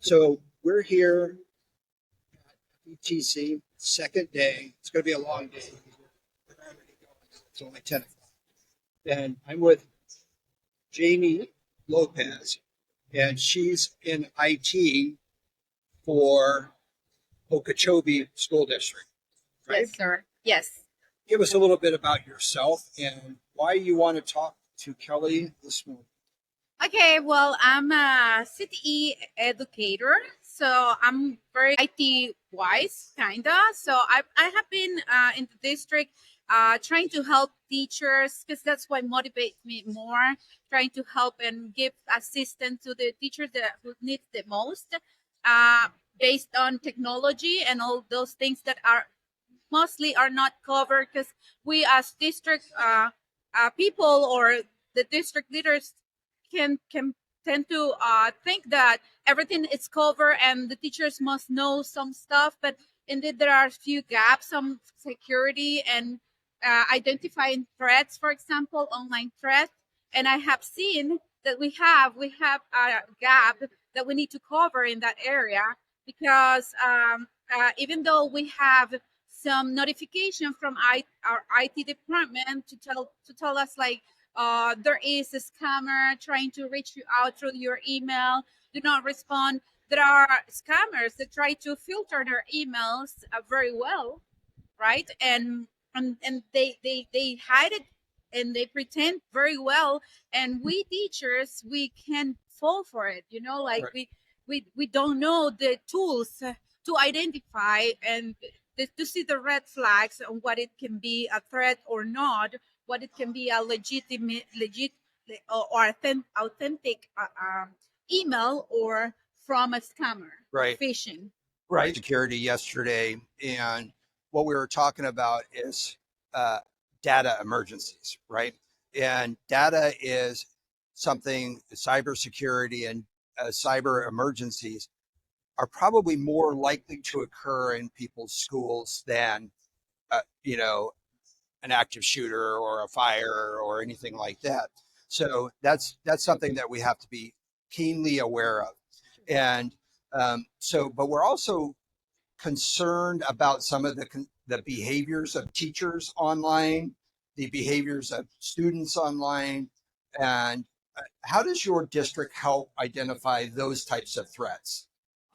So we're here at FETC, second day. It's going to be a long day. It's only 10 o'clock. And I'm with Jamie Lopez, and she's in IT for Okeechobee School District, right? Yes, sir. Yes. Give us a little bit about yourself and why you want to talk to Kelly this morning. Okay, well, I'm a CTE educator, so I'm very IT wise, kinda. So I have been in the district trying to help teachers because that's what motivates me more. Trying to help and give assistance to the teachers that who need the most, uh, based on technology and all those things that are mostly are not covered because we as district people or the district leaders can tend to think that everything is covered and the teachers must know some stuff, but indeed there are a few gaps, some security and identifying threats, for example online threats. And I have seen that we have a gap that we need to cover in that area because even though we have some notification from our IT department to tell us like there is a scammer trying to reach you out through your email. Do not respond. There are scammers that try to filter their emails very well, right? And they hide it and they pretend very well. And we teachers we can fall for it. Like Right. we don't know the tools to identify and to see the red flags on what it can be a threat or not, what it can be a legit or authentic email or from a scammer or Right. phishing. Right. Security yesterday, and what we were talking about is uh, data emergencies, right? And data is something, cybersecurity and cyber emergencies are probably more likely to occur in people's schools than, you know, an active shooter or a fire or anything like that. So that's something that we have to be keenly aware of. And but we're also concerned about some of the behaviors of teachers online, the behaviors of students online, and how does your district help identify those types of threats?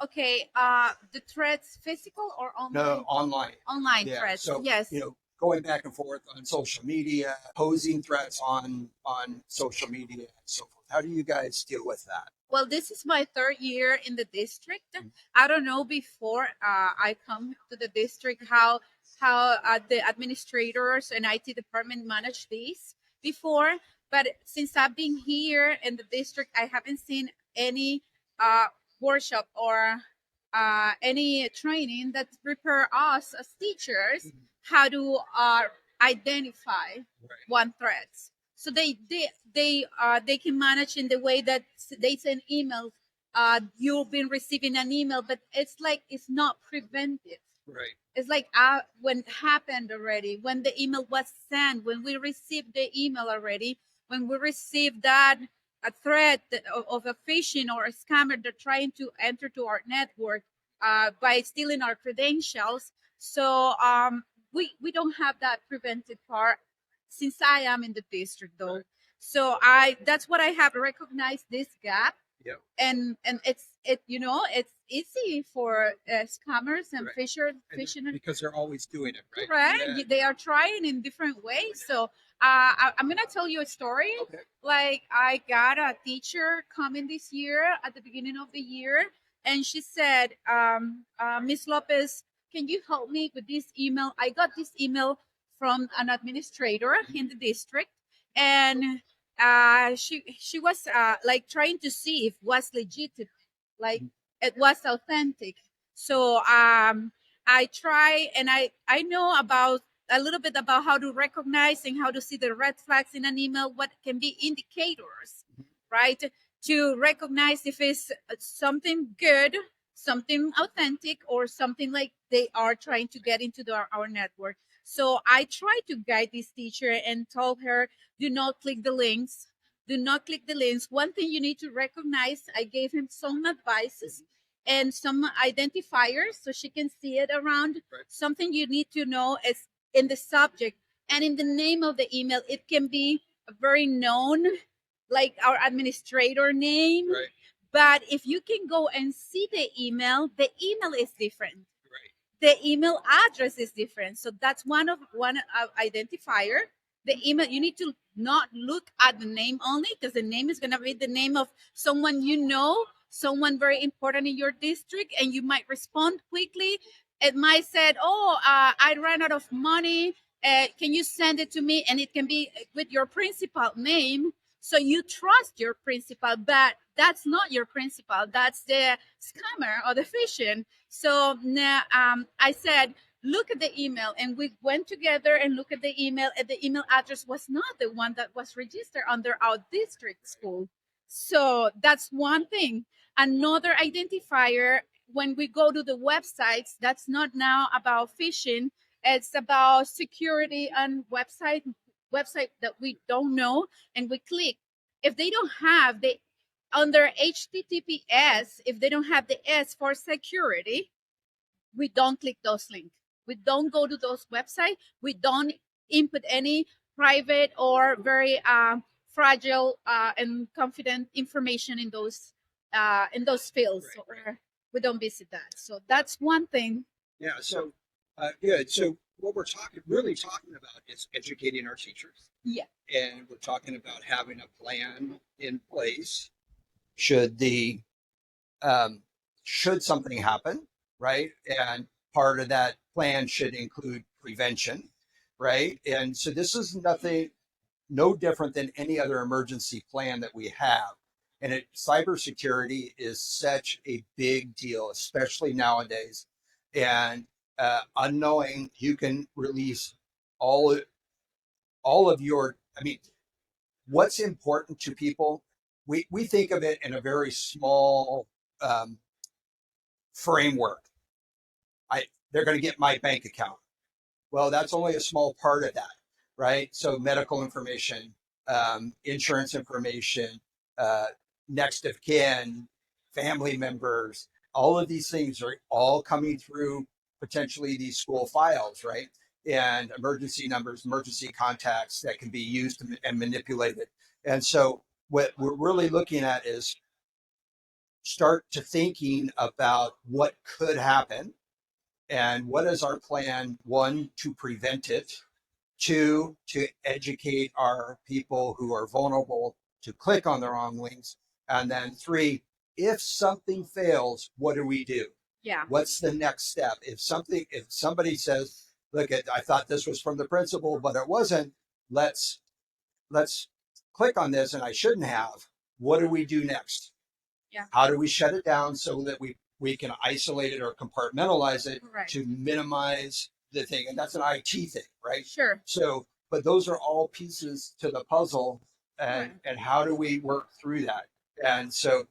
Okay, the threats, physical or No, online? online. Online Yeah. threats. So, Yes. going back and forth on social media, posing threats on social media and so forth. How do you guys deal with that? Well, this is my third year in the district. I don't know before I come to the district how the administrators and IT department manage this before, but since I've been here in the district, I haven't seen any uh, workshop or any training that prepare us as teachers how to identify Right. one threats. So they can manage in the way that they send emails. You've been receiving an email, but it's like it's not preventive. Right. It's like when it happened already, when the email was sent, when we received the email already, when we received that a threat of a phishing or a scammer that trying to enter to our network by stealing our credentials. So we don't have that preventive part since I am in the district though. Right. So that's what I have recognized this gap, Yeah. and it's easy for scammers and Right. fishing Because they're always doing it, right? correct. Yeah. They are trying in different ways. So I'm gonna tell you a story. Okay. Like I got a teacher coming this year at the beginning of the year, and she said, Miss Lopez, can you help me with this email? I got this email from an administrator in the district, and she was like trying to see if it was legitimate, like it was authentic. So I try and I know about a little bit about how to recognize and how to see the red flags in an email, what can be indicators, right? To recognize if it's something good, something authentic, or something like they are trying to get into our network. So I try to guide this teacher and told her, do not click the links. Do not click the links. One thing you need to recognize, I gave him some advices and some identifiers so she can see it around. Right. Something you need to know is in the subject and in the name of the email. It can be a very known, like our administrator name. Right. But if you can go and see the email is different. Right. The email address is different. So that's one identifier. The email, you need to not look at the name only, because the name is going to be the name of someone you know, someone very important in your district, and you might respond quickly. It might say, oh, I ran out of money. Can you send it to me? And it can be with your principal name. So you trust your principal, but that's not your principal. That's the scammer or the phishing. So now I said, look at the email, and we went together and looked at the email, and the email address was not the one that was registered under our district school. So that's one thing. Another identifier, when we go to the websites, that's not now about phishing. It's about security and website that we don't know, and we click. If they don't have the under HTTPS, if they don't have the S for security, we don't click those links. We don't go to those websites. We don't input any private or very fragile and confident information in those fields. Right. Or we don't visit that. So that's one thing. Yeah. So good. So what we're really talking about is educating our teachers. Yeah. And we're talking about having a plan in place should should something happen, right? And part of that plan should include prevention, right? And so this is no different than any other emergency plan that we have. And cybersecurity is such a big deal, especially nowadays. And unknowing, you can release all of your, I mean, what's important to people, we think of it in a very small framework. They're going to get my bank account. Well, that's only a small part of that, right? So medical information, insurance information, next of kin, family members, all of these things are all coming through potentially these school files, right? And emergency numbers, emergency contacts that can be used and manipulated. And so what we're really looking at is start to thinking about what could happen and what is our plan, one, to prevent it, two, to educate our people who are vulnerable to click on the wrong links, and then three, if something fails, what do we do? Yeah. What's the next step? If somebody says, look, I thought this was from the principal, but it wasn't, let's click on this and I shouldn't have. What do we do next? Yeah. How do we shut it down so that we can isolate it or compartmentalize it Right. to minimize the thing? And that's an IT thing, right? Sure. So, but those are all pieces to the puzzle, and how do we work through that? And so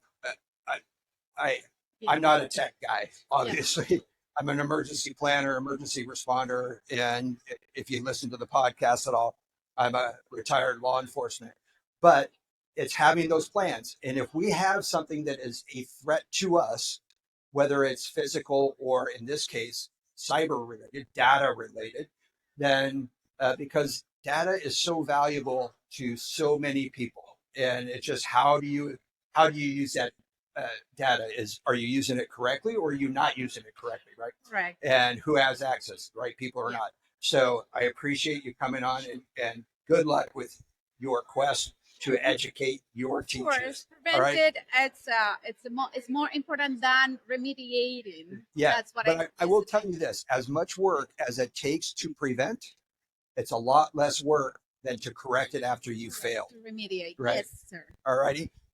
I'm not a tech guy, obviously. Yeah. I'm an emergency planner, emergency responder. And if you listen to the podcast at all, I'm a retired law enforcement. But it's having those plans. And if we have something that is a threat to us, whether it's physical or in this case, cyber related, data related, then because data is so valuable to so many people. And it's just how do you use that data? Are you using it correctly or are you not using it correctly, right? Right. And who has access, right? People or not. So I appreciate you coming on, and good luck with your quest to educate your teachers. Of course, prevent it. It's more important than remediating. Yeah, that's what I will tell you this: as much work as it takes to prevent, it's a lot less work than to correct it after you fail. To remediate, right? Yes, sir. All righty.